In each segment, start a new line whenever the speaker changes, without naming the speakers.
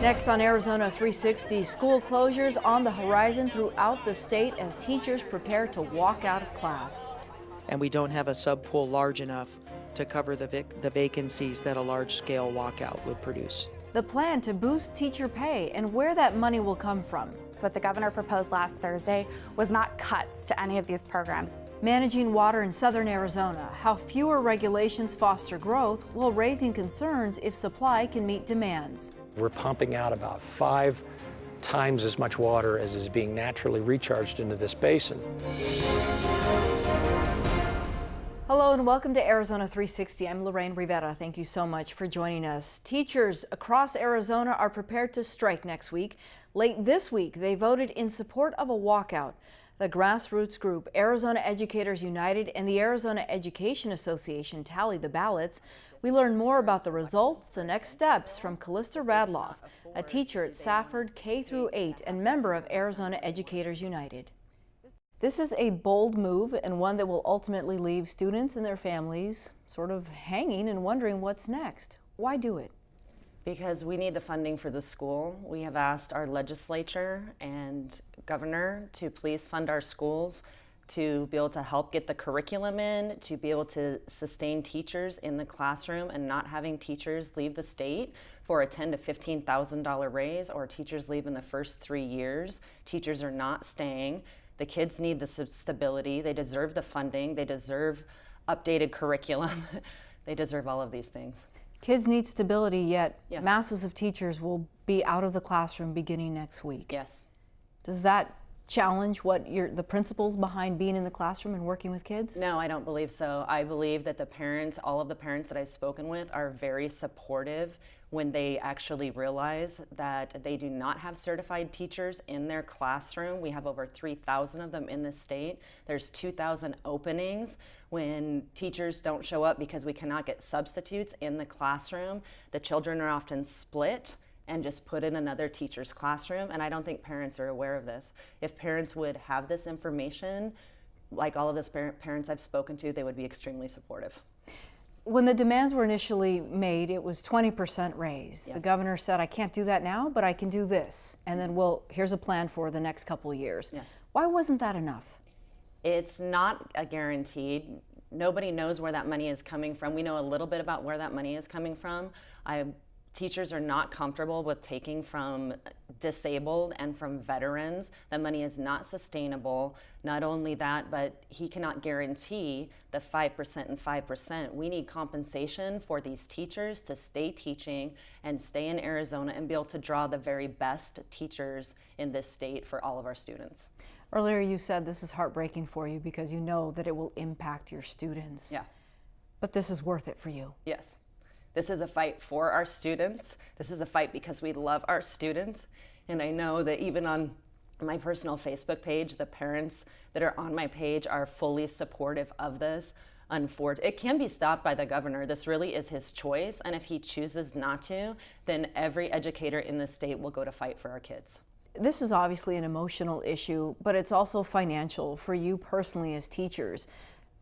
Next on Arizona 360, school closures on the horizon throughout the state as teachers prepare to walk out of class.
And we don't have a subpool large enough to cover the vacancies that a large-scale walkout would produce.
The plan to boost teacher pay and where that money will come from.
What the governor proposed last Thursday was not cuts to any of these programs.
Managing water in southern Arizona, how fewer regulations foster growth while raising concerns if supply can meet demands.
We're pumping out about 5 times as much water as is being naturally recharged into this basin.
Hello and welcome to Arizona 360. I'm Lorraine Rivera. Thank you so much for joining us. Teachers across Arizona are prepared to strike next week. Late this week, they voted in support of a walkout. The grassroots group Arizona Educators United and the Arizona Education Association tallied the ballots. We learn more about the results, the next steps from Callista Radloff, a teacher at Safford K-8 and member of Arizona Educators United. This is a bold move and one that will ultimately leave students and their families sort of hanging and wondering what's next. Why do it?
Because we need the funding for the school. We have asked our legislature and governor to please fund our schools to be able to help get the curriculum in, to be able to sustain teachers in the classroom and not having teachers leave the state for a $10,000 to $15,000 raise, or teachers leave in the first 3 years. Teachers are not staying. The kids need the stability. They deserve the funding. They deserve updated curriculum. They deserve all of these things.
Kids need stability, yet
Yes.
masses of teachers will be out of the classroom beginning next week.
Yes.
Does that challenge what the principles behind being in the classroom and working with kids?
No, I don't believe so. I believe that the parents, all of the parents that I've spoken with, are very supportive when they actually realize that they do not have certified teachers in their classroom. We have over 3,000 of them in the state. There's 2,000 openings. When teachers don't show up because we cannot get substitutes in the classroom, the children are often split and just put in another teacher's classroom. And I don't think parents are aware of this. If parents would have this information, like all of the parents I've spoken to, they would be extremely supportive.
When the demands were initially made, it was 20% raise.
Yes.
The governor said, I can't do that now, but I can do this. And then, well, here's a plan for the next couple of years.
Yes.
Why wasn't that enough?
It's not a guaranteed. Nobody knows where that money is coming from. We know a little bit about where that money is coming from. Teachers are not comfortable with taking from disabled and from veterans. That money is not sustainable. Not only that, but he cannot guarantee the 5% and 5%. We need compensation for these teachers to stay teaching and stay in Arizona and be able to draw the very best teachers in this state for all of our students.
Earlier you said this is heartbreaking for you because you know that it will impact your students.
Yeah.
But this is worth it for you.
Yes. This is a fight for our students. This is a fight because we love our students. And I know that even on my personal Facebook page, the parents that are on my page are fully supportive of this. It can be stopped by the governor. This really is his choice. And if he chooses not to, then every educator in the state will go to fight for our kids.
This is obviously an emotional issue, but it's also financial for you personally as teachers.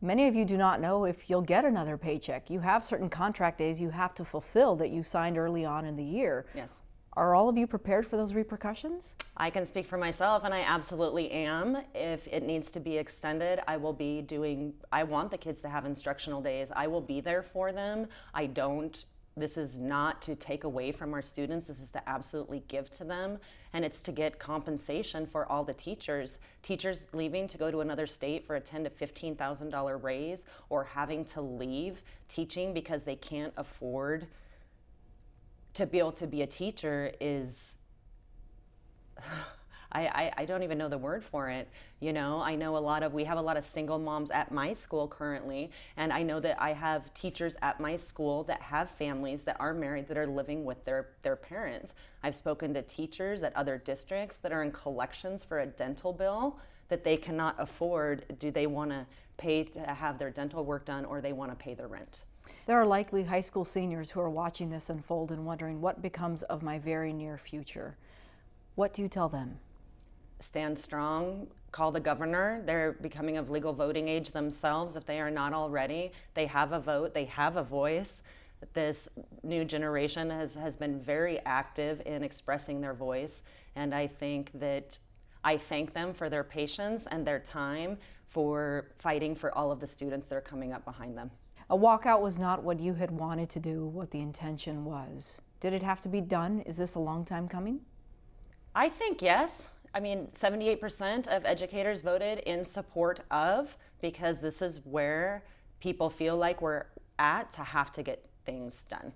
Many of you do not know if you'll get another paycheck. You have certain contract days you have to fulfill that you signed early on in the year.
Yes.
Are all of you prepared for those repercussions?
I can speak for myself, and I absolutely am. If it needs to be extended, I want the kids to have instructional days. I will be there for them. This is not to take away from our students. This is to absolutely give to them. And it's to get compensation for all the teachers. Teachers leaving to go to another state for a $10,000 to $15,000 raise, or having to leave teaching because they can't afford to be able to be a teacher is, I don't even know the word for it. You know, I know we have a lot of single moms at my school currently, and I know that I have teachers at my school that have families that are married that are living with their parents. I've spoken to teachers at other districts that are in collections for a dental bill that they cannot afford. Do they want to pay to have their dental work done, or they want to pay their rent?
There are likely high school seniors who are watching this unfold and wondering what becomes of my very near future. What do you tell them?
Stand strong, call the governor. They're becoming of legal voting age themselves if they are not already. They have a vote, they have a voice. This new generation has been very active in expressing their voice, and I thank them for their patience and their time for fighting for all of the students that are coming up behind them.
A walkout was not what you had wanted to do, what the intention was. Did it have to be done? Is this a long time coming?
I think yes. I mean, 78% of educators voted in support of, because this is where people feel like we're at to have to get things done.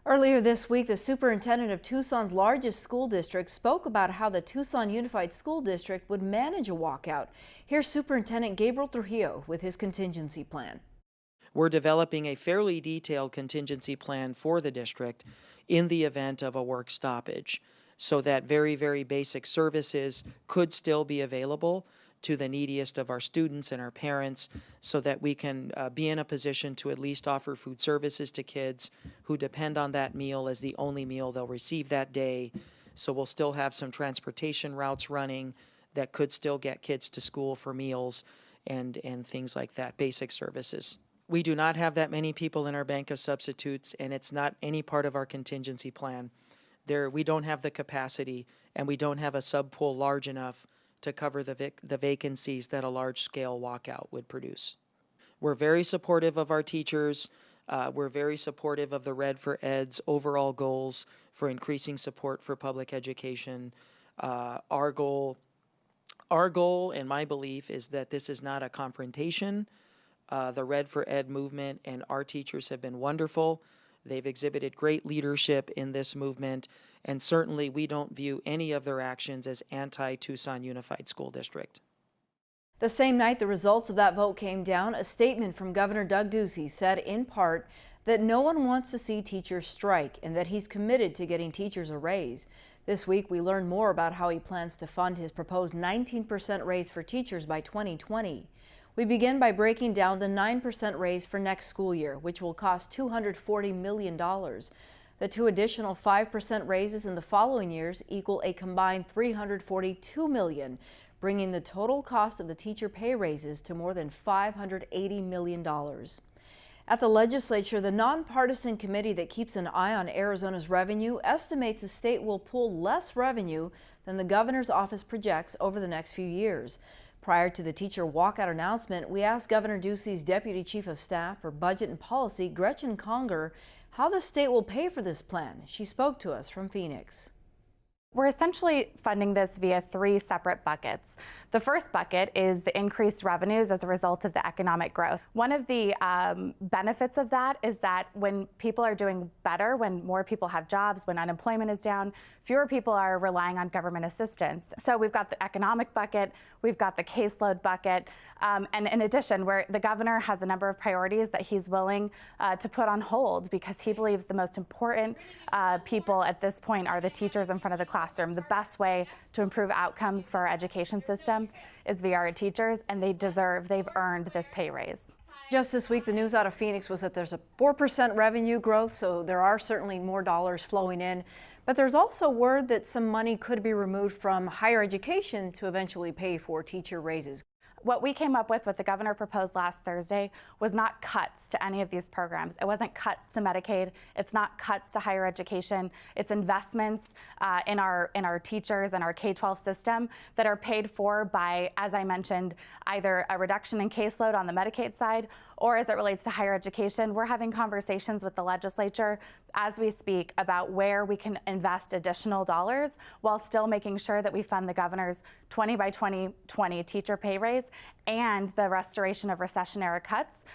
Earlier this week, the superintendent of Tucson's largest school district spoke about how the Tucson Unified School District would manage a walkout. Here's Superintendent Gabriel Trujillo with his contingency plan.
We're developing a fairly detailed contingency plan for the district in the event of a work stoppage, so that very, very basic services could still be available to the neediest of our students and our parents, so that we can be in a position to at least offer food services to kids who depend on that meal as the only meal they'll receive that day. So we'll still have some transportation routes running that could still get kids to school for meals and things like that, basic services. We do not have that many people in our bank of substitutes, and it's not any part of our contingency plan. We don't have the capacity, and we don't have a subpool large enough to cover the vacancies that a large-scale walkout would produce. We're very supportive of our teachers. We're very supportive of the Red for Ed's overall goals for increasing support for public education. Our goal and my belief is that this is not a confrontation. The Red for Ed movement and our teachers have been wonderful. They've exhibited great leadership in this movement, and certainly we don't view any of their actions as anti-Tucson Unified School District.
The same night the results of that vote came down, a statement from Governor Doug Ducey said in part that no one wants to see teachers strike and that he's committed to getting teachers a raise. This week we learned more about how he plans to fund his proposed 19% raise for teachers by 2020. We begin by breaking down the 9% raise for next school year, which will cost $240 million. The two additional 5% raises in the following years equal a combined $342 million, bringing the total cost of the teacher pay raises to more than $580 million. At the legislature, the nonpartisan committee that keeps an eye on Arizona's revenue estimates the state will pull less revenue than the governor's office projects over the next few years. Prior to the teacher walkout announcement, we asked Governor Ducey's Deputy Chief of Staff for Budget and Policy, Gretchen Conger, how the state will pay for this plan. She spoke to us from Phoenix.
We're essentially funding this via three separate buckets. The first bucket is the increased revenues as a result of the economic growth. One of the benefits of that is that when people are doing better, when more people have jobs, when unemployment is down, fewer people are relying on government assistance. So we've got the economic bucket, we've got the caseload bucket, and in addition, where the governor has a number of priorities that he's willing to put on hold because he believes the most important people at this point are the teachers in front of the classroom. The best way to improve outcomes for our education systems is via our teachers, and they've earned this pay raise.
Just this week, the news out of Phoenix was that there's a 4% revenue growth, so there are certainly more dollars flowing in. But there's also word that some money could be removed from higher education to eventually pay for teacher raises.
What we came up with, what the governor proposed last Thursday, was not cuts to any of these programs. It wasn't cuts to Medicaid. It's not cuts to higher education. It's investments in our teachers and our K-12 system that are paid for by, as I mentioned, either a reduction in caseload on the Medicaid side, or as it relates to higher education, we're having conversations with the legislature as we speak about where we can invest additional dollars while still making sure that we fund the governor's 20 by 2020 teacher pay raise and the restoration of recession-era cuts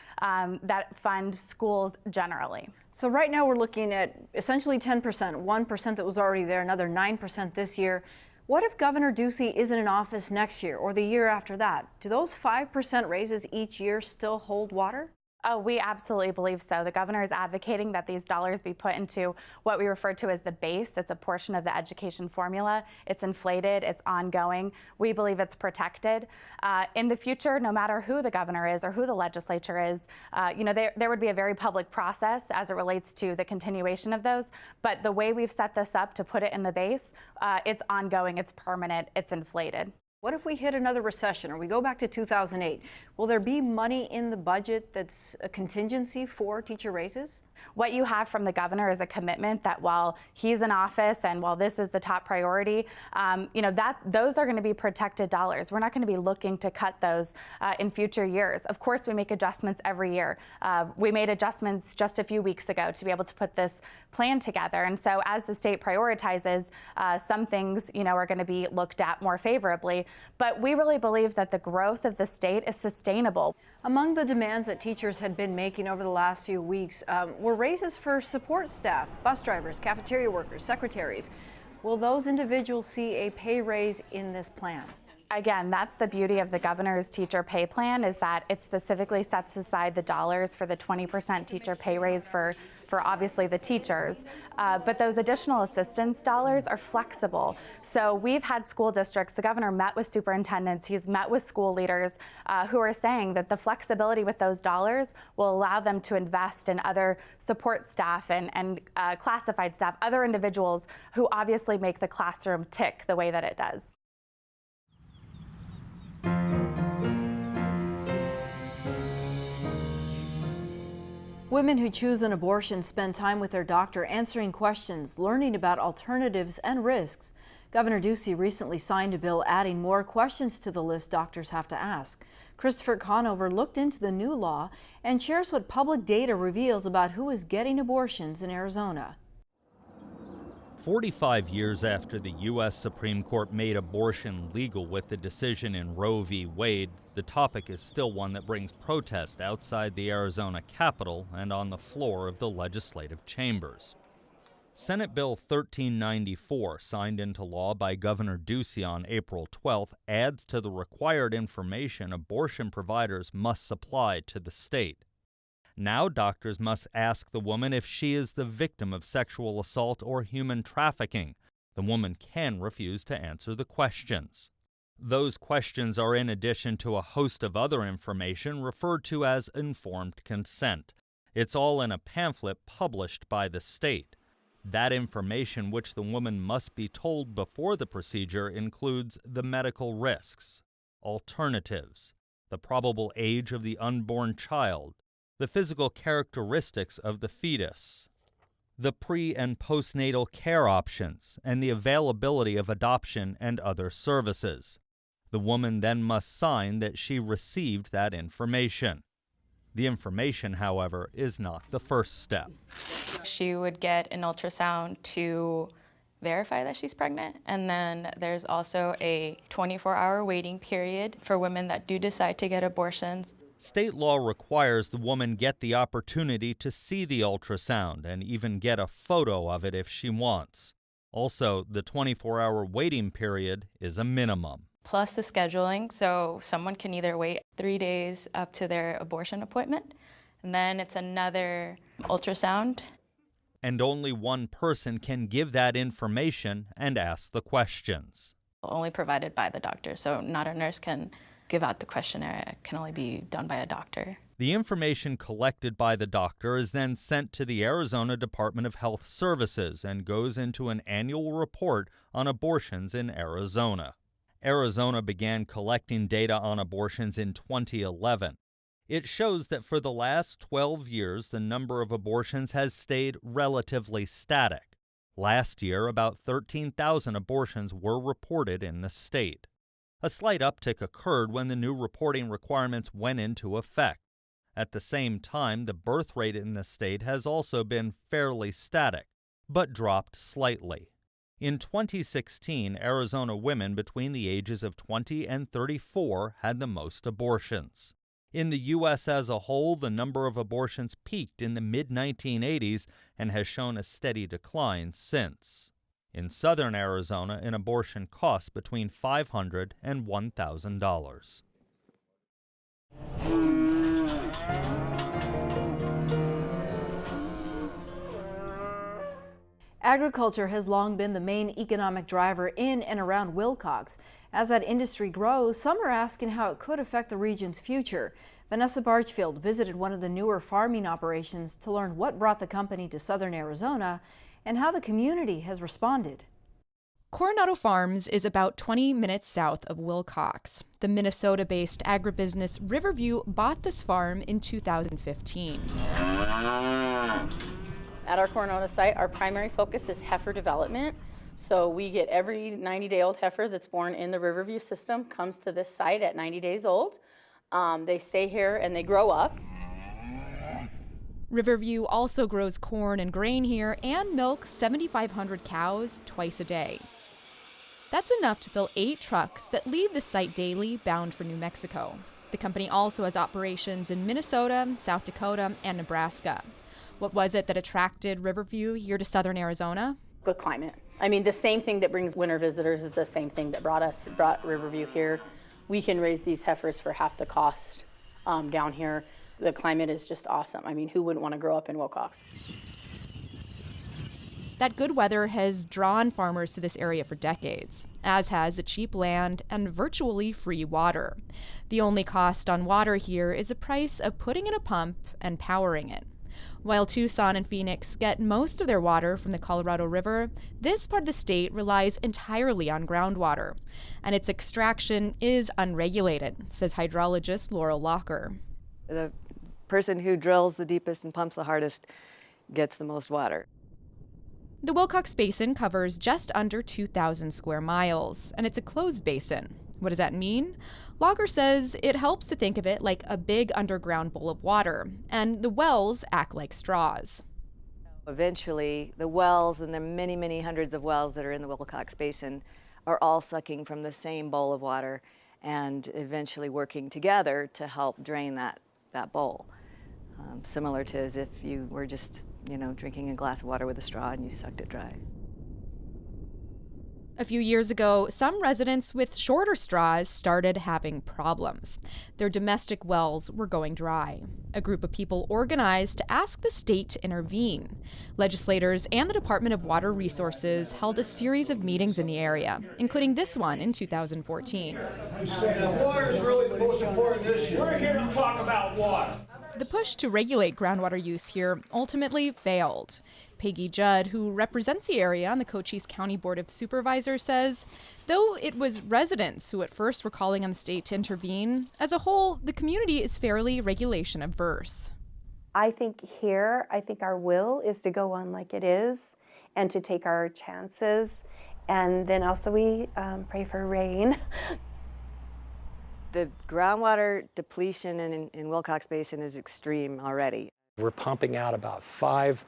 that fund schools generally.
So right now we're looking at essentially 10%, 1% that was already there, another 9% this year. What if Governor Ducey isn't in office next year or the year after that? Do those 5% raises each year still hold water?
Oh, we absolutely believe so. The governor is advocating that these dollars be put into what we refer to as the base. It's a portion of the education formula. It's inflated, it's ongoing. We believe it's protected. In the future, no matter who the governor is or who the legislature is, there would be a very public process as it relates to the continuation of those. But the way we've set this up to put it in the base, it's ongoing, it's permanent, it's inflated.
What if we hit another recession or we go back to 2008? Will there be money in the budget that's a contingency for teacher raises?
What you have from the governor is a commitment that while he's in office and while this is the top priority, those are going to be protected dollars. We're not going to be looking to cut those in future years. Of course, we make adjustments every year. We made adjustments just a few weeks ago to be able to put this plan together. And so as the state prioritizes, some things, are going to be looked at more favorably. But we really believe that the growth of the state is sustainable.
Among the demands that teachers had been making over the last few weeks were raises for support staff, bus drivers, cafeteria workers, secretaries. Will those individuals see a pay raise in this plan?
Again, that's the beauty of the governor's teacher pay plan, is that it specifically sets aside the dollars for the 20% teacher pay raise for obviously the teachers. But those additional assistance dollars are flexible. So we've had school districts, the governor met with superintendents, he's met with school leaders who are saying that the flexibility with those dollars will allow them to invest in other support staff and classified staff, other individuals who obviously make the classroom tick the way that it does.
Women who choose an abortion spend time with their doctor answering questions, learning about alternatives and risks. Governor Ducey recently signed a bill adding more questions to the list doctors have to ask. Christopher Conover looked into the new law and shares what public data reveals about who is getting abortions in Arizona.
45 years after the U.S. Supreme Court made abortion legal with the decision in Roe v. Wade, the topic is still one that brings protest outside the Arizona Capitol and on the floor of the legislative chambers. Senate Bill 1394, signed into law by Governor Ducey on April 12th, adds to the required information abortion providers must supply to the state. Now doctors must ask the woman if she is the victim of sexual assault or human trafficking. The woman can refuse to answer the questions. Those questions are in addition to a host of other information referred to as informed consent. It's all in a pamphlet published by the state. That information which the woman must be told before the procedure includes the medical risks, alternatives, the probable age of the unborn child, the physical characteristics of the fetus, the pre- and postnatal care options, and the availability of adoption and other services. The woman then must sign that she received that information. The information, however, is not the first step.
She would get an ultrasound to verify that she's pregnant, and then there's also a 24-hour waiting period for women that do decide to get abortions.
State law requires the woman get the opportunity to see the ultrasound and even get a photo of it if she wants. Also, the 24-hour waiting period is a minimum.
Plus the scheduling, so someone can either wait 3 days up to their abortion appointment, and then it's another ultrasound.
And only one person can give that information and ask the questions.
Only provided by the doctor, so not a nurse can give out the questionnaire. It can only be done by a doctor.
The information collected by the doctor is then sent to the Arizona Department of Health Services and goes into an annual report on abortions in Arizona. Arizona began collecting data on abortions in 2011. It shows that for the last 12 years, the number of abortions has stayed relatively static. Last year, about 13,000 abortions were reported in the state. A slight uptick occurred when the new reporting requirements went into effect. At the same time, the birth rate in the state has also been fairly static, but dropped slightly. In 2016, Arizona women between the ages of 20 and 34 had the most abortions. In the U.S. as a whole, the number of abortions peaked in the mid-1980s and has shown a steady decline since. In southern Arizona, an abortion costs between $500 and $1,000.
Agriculture has long been the main economic driver in and around Wilcox. As that industry grows, some are asking how it could affect the region's future. Vanessa Barchfield visited one of the newer farming operations to learn what brought the company to southern Arizona and how the community has responded.
Coronado Farms is about 20 minutes south of Wilcox. The Minnesota-based agribusiness Riverview bought this farm in 2015.
At our Coronado site, our primary focus is heifer development. So we get every 90-day-old heifer that's born in the Riverview system comes to this site at 90 days old. They stay here and they grow up.
Riverview also grows corn and grain here and milks 7,500 cows twice a day. That's enough to fill 8 trucks that leave the site daily bound for New Mexico. The company also has operations in Minnesota, South Dakota, and Nebraska. What was it that attracted Riverview here to southern Arizona?
The climate. I mean, the same thing that brings winter visitors is the same thing that brought Riverview here. We can raise these heifers for half the cost down here. The climate is just awesome. I mean, who wouldn't want to grow up in Wilcox?
That good weather has drawn farmers to this area for decades, as has the cheap land and virtually free water. The only cost on water here is the price of putting in a pump and powering it. While Tucson and Phoenix get most of their water from the Colorado River, this part of the state relies entirely on groundwater, and its extraction is unregulated, says hydrologist Laurel Locker.
The person who drills the deepest and pumps the hardest gets the most water.
The Wilcox Basin covers just under 2,000 square miles, and it's a closed basin. What does that mean? Locker says it helps to think of it like a big underground bowl of water, and the wells act like straws.
Eventually, the wells and the many, many hundreds of wells that are in the Wilcox Basin are all sucking from the same bowl of water and eventually working together to help drain that bowl. Similar to as if you were just, drinking a glass of water with a straw and you sucked it dry.
A few years ago, some residents with shorter straws started having problems. Their domestic wells were going dry. A group of people organized to ask the state to intervene. Legislators and the Department of Water Resources held a series of meetings in the area, including this one in 2014.
Water is really the most important issue. We're here to talk about water.
The push to regulate groundwater use here ultimately failed. Peggy Judd, who represents the area on the Cochise County Board of Supervisors, says though it was residents who at first were calling on the state to intervene, as a whole, the community is fairly regulation averse.
I think our will is to go on like it is and to take our chances. And then also we pray for rain.
The groundwater depletion in Wilcox Basin is extreme already.
We're pumping out about 5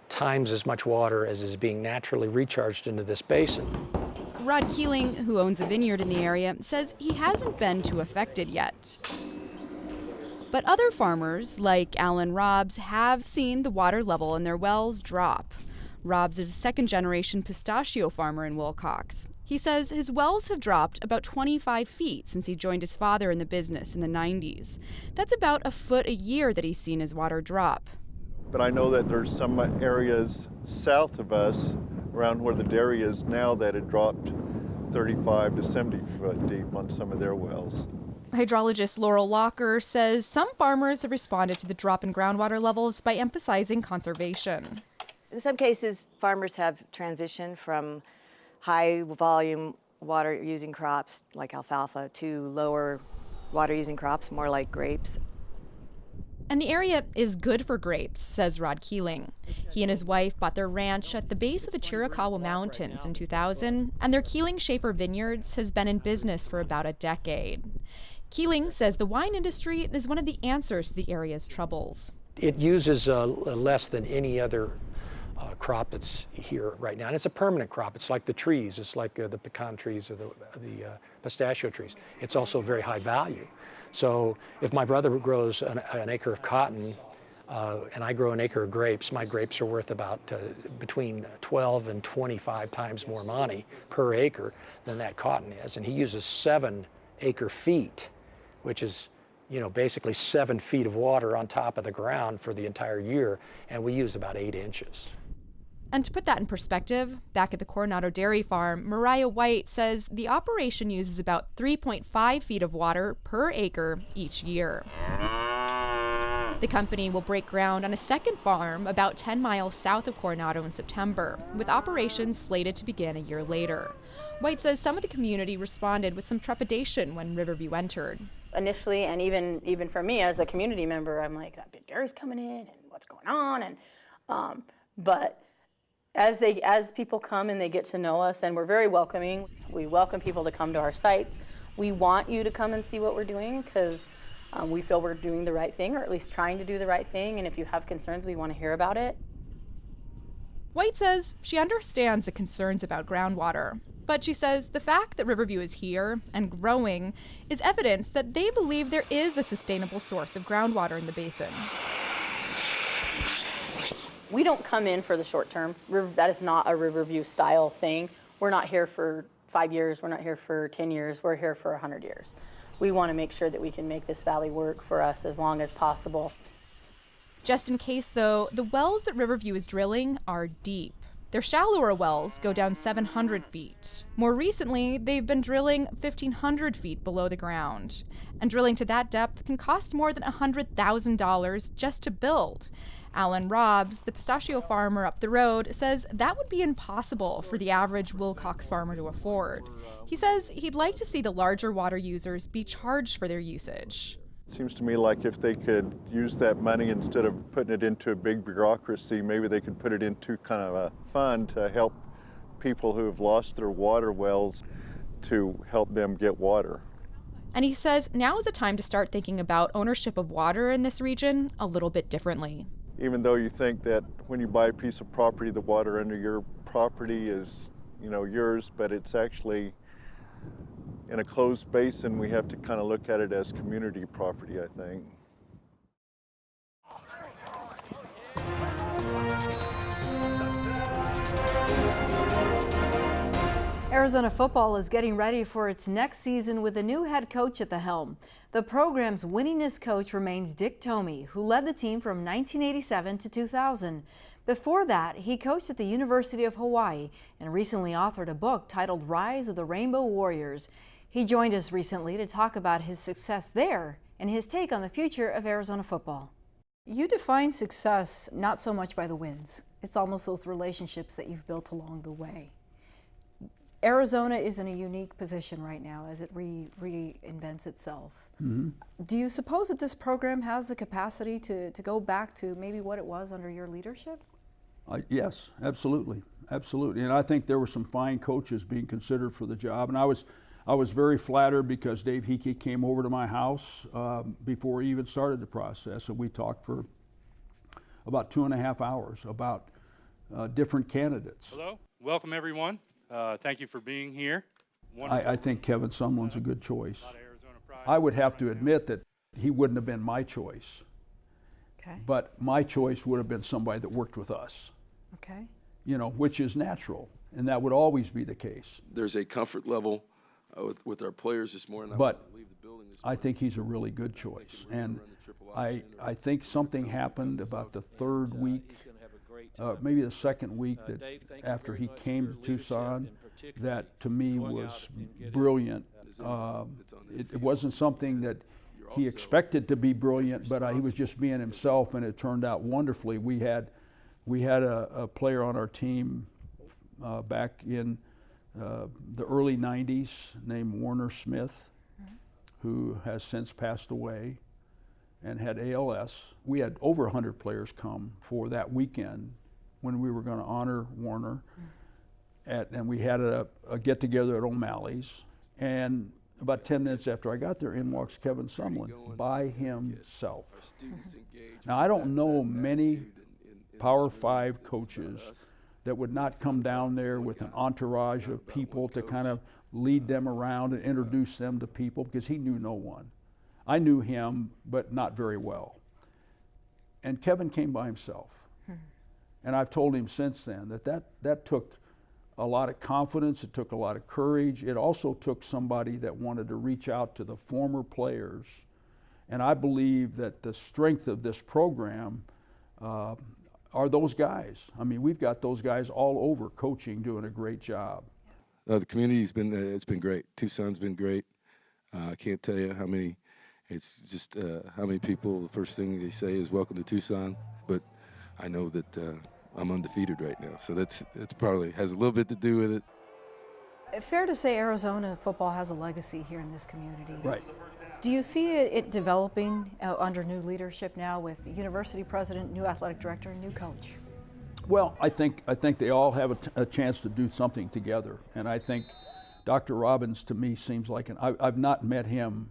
times as much water as is being naturally recharged into this basin.
Rod Keeling, who owns a vineyard in the area, says he hasn't been too affected yet. But other farmers, like Alan Robbs, have seen the water level in their wells drop. Robbs is a second-generation pistachio farmer in Wilcox. He says his wells have dropped about 25 feet since he joined his father in the business in the 90s. That's about a foot a year that he's seen his water drop.
But I know that there's some areas south of us, around where the dairy is now, that it dropped 35 to 70 foot deep on some of their wells.
Hydrologist Laurel Locker says some farmers have responded to the drop in groundwater levels by emphasizing conservation.
In some cases, farmers have transitioned from high volume water using crops like alfalfa to lower water using crops, more like grapes.
And the area is good for grapes, says Rod Keeling. He and his wife bought their ranch at the base of the Chiricahua Mountains in 2000, and their Keeling Schaefer Vineyards has been in business for about a decade. Keeling says the wine industry is one of the answers to the area's troubles.
It uses less than any other crop that's here right now, and it's a permanent crop. It's like the trees. It's like the pecan trees or the pistachio trees. It's also very high value. So if my brother grows an acre of cotton and I grow an acre of grapes, my grapes are worth about between 12 and 25 times more money per acre than that cotton is. And he uses 7 acre feet, which is basically 7 feet of water on top of the ground for the entire year, and we use about 8 inches.
And to put that in perspective, back at the Coronado Dairy Farm, Mariah White says the operation uses about 3.5 feet of water per acre each year. The company will break ground on a second farm about 10 miles south of Coronado in September, with operations slated to begin a year later. White says some of the community responded with some trepidation when Riverview entered.
Initially, and even for me as a community member, I'm like, that big dairy's coming in, and what's going on? And but as people come and they get to know us, and we're very welcoming. We welcome people to come to our sites. We want you to come and see what we're doing because we feel we're doing the right thing, or at least trying to do the right thing. And if you have concerns, we want to hear about it.
White says she understands the concerns about groundwater, but she says the fact that Riverview is here and growing is evidence that they believe there is a sustainable source of groundwater in the basin.
We don't come in for the short term. That is not a Riverview style thing. We're not here for 5 years. We're not here for 10 years. We're here for 100 years. We want to make sure that we can make this valley work for us as long as possible.
Just in case, though, the wells that Riverview is drilling are deep. Their shallower wells go down 700 feet. More recently, they've been drilling 1,500 feet below the ground. And drilling to that depth can cost more than $100,000 just to build. Alan Robbs, the pistachio farmer up the road, says that would be impossible for the average Wilcox farmer to afford. He says he'd like to see the larger water users be charged for their usage.
It seems to me like if they could use that money instead of putting it into a big bureaucracy, maybe they could put it into kind of a fund to help people who have lost their water wells, to help them get water.
And he says now is the time to start thinking about ownership of water in this region a little bit differently.
Even though you think that when you buy a piece of property, the water under your property is, yours, but it's actually in a closed basin. We have to kind of look at it as community property, I think.
Arizona football is getting ready for its next season with a new head coach at the helm. The program's winningest coach remains Dick Tomey, who led the team from 1987 to 2000. Before that, he coached at the University of Hawaii and recently authored a book titled Rise of the Rainbow Warriors. He joined us recently to talk about his success there and his take on the future of Arizona football. You define success not so much by the wins. It's almost those relationships that you've built along the way. Arizona is in a unique position right now as it reinvents itself. Mm-hmm. Do you suppose that this program has the capacity to go back to maybe what it was under your leadership?
Yes, absolutely, absolutely. And I think there were some fine coaches being considered for the job. And I was very flattered because Dave Hickey came over to my house before he even started the process, and we talked for about 2.5 hours about different candidates.
Hello, welcome everyone. Thank you for being here.
I think Kevin Sumlin's a good choice. I would have to admit that he wouldn't have been my choice.
Okay.
But my choice would have been somebody that worked with us.
Okay.
Which is natural, and that would always be the case.
There's a comfort level with our players this morning.
But I think he's a really good choice. And I think something happened about the third week, maybe the second week, that after he came to Tucson, that to me was brilliant. It wasn't something that he expected to be brilliant, but he was just being himself, and it turned out wonderfully. We had a player on our team back in the early 90s named Warner Smith, who has since passed away and had ALS. We had over 100 players come for that weekend when we were going to honor Warner. And we had a get-together at O'Malley's. And about 10 minutes after I got there, in walks Kevin Sumlin by himself. Now, I don't know many Power 5 coaches that would not come down there with an entourage of people to kind of lead them around and introduce them to people, because he knew no one. I knew him, but not very well. And Kevin came by himself. And I've told him since then that took a lot of confidence, it took a lot of courage. It also took somebody that wanted to reach out to the former players. And I believe that the strength of this program are those guys. I mean, we've got those guys all over coaching, doing a great job.
The community's been, it's been great. Tucson's been great. I can't tell you how many It's just how many people, the first thing they say is welcome to Tucson, but I know that I'm undefeated right now, so that's probably has a little bit to do with it.
Fair to say Arizona football has a legacy here in this community.
Right.
Do you see it developing under new leadership now with the university president, new athletic director, and new coach?
Well, I think they all have a chance to do something together, and I think Dr. Robbins to me seems like I've not met him.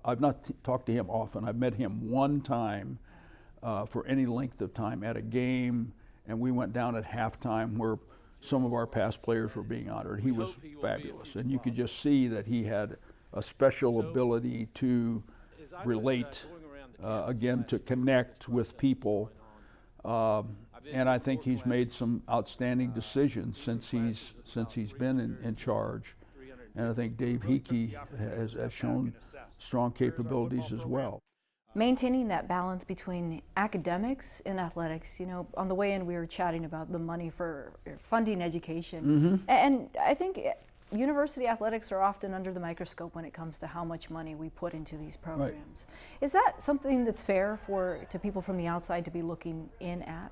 I've not talked to him often. I've met him one time for any length of time at a game, and we went down at halftime where some of our past players were being honored. He was fabulous, and you could just see that he had a special ability to relate, again, to connect with people. And I think he's made some outstanding decisions since he's been in charge. And I think Dave Hickey has shown strong capabilities as well.
Maintaining that balance between academics and athletics. You know, on the way in we were chatting about the money for funding education. And I think university athletics are often under the microscope when it comes to how much money we put into these programs. Right. Is that something that's fair to people from the outside to be looking in at?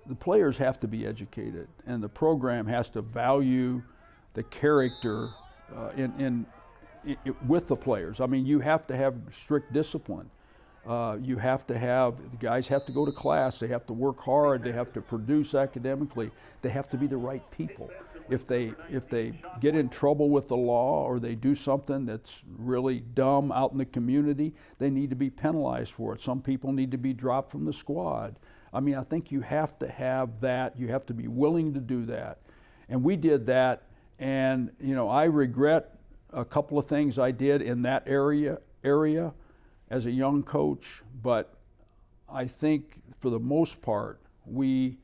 The players have to be educated, and the program has to value the character with the players. I mean, you have to have strict discipline. You have to have, the guys have to go to class, they have to work hard, they have to produce academically, they have to be the right people. If they get in trouble with the law or they do something that's really dumb out in the community, they need to be penalized for it. Some people need to be dropped from the squad. I mean, I think you have to have that. You have to be willing to do that. And we did that, and you know, I regret a couple of things I did in that area as a young coach, but I think for the most part, we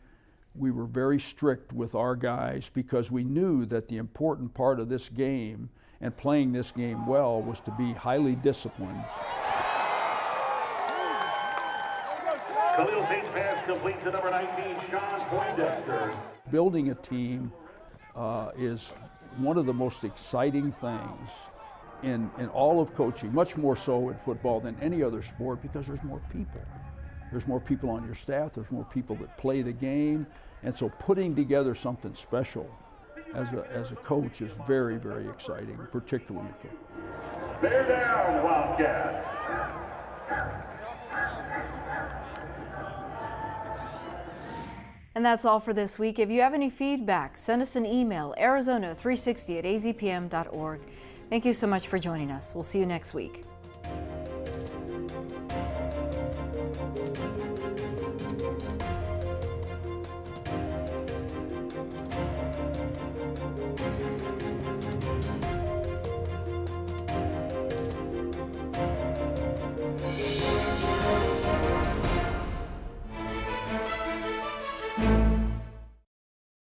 were very strict with our guys because we knew that the important part of this game and playing this game well was to be highly disciplined.
Khalil Saint's pass complete to number 19, Sean Poindexter.
Building a team is one of the most exciting things in all of coaching, much more so in football than any other sport because there's more people. There's more people on your staff, there's more people that play the game, and so putting together something special as a coach is very, very exciting, particularly in football.
They're down, Wildcats.
And that's all for this week. If you have any feedback, send us an email, arizona360@azpm.org. Thank you so much for joining us. We'll see you next week.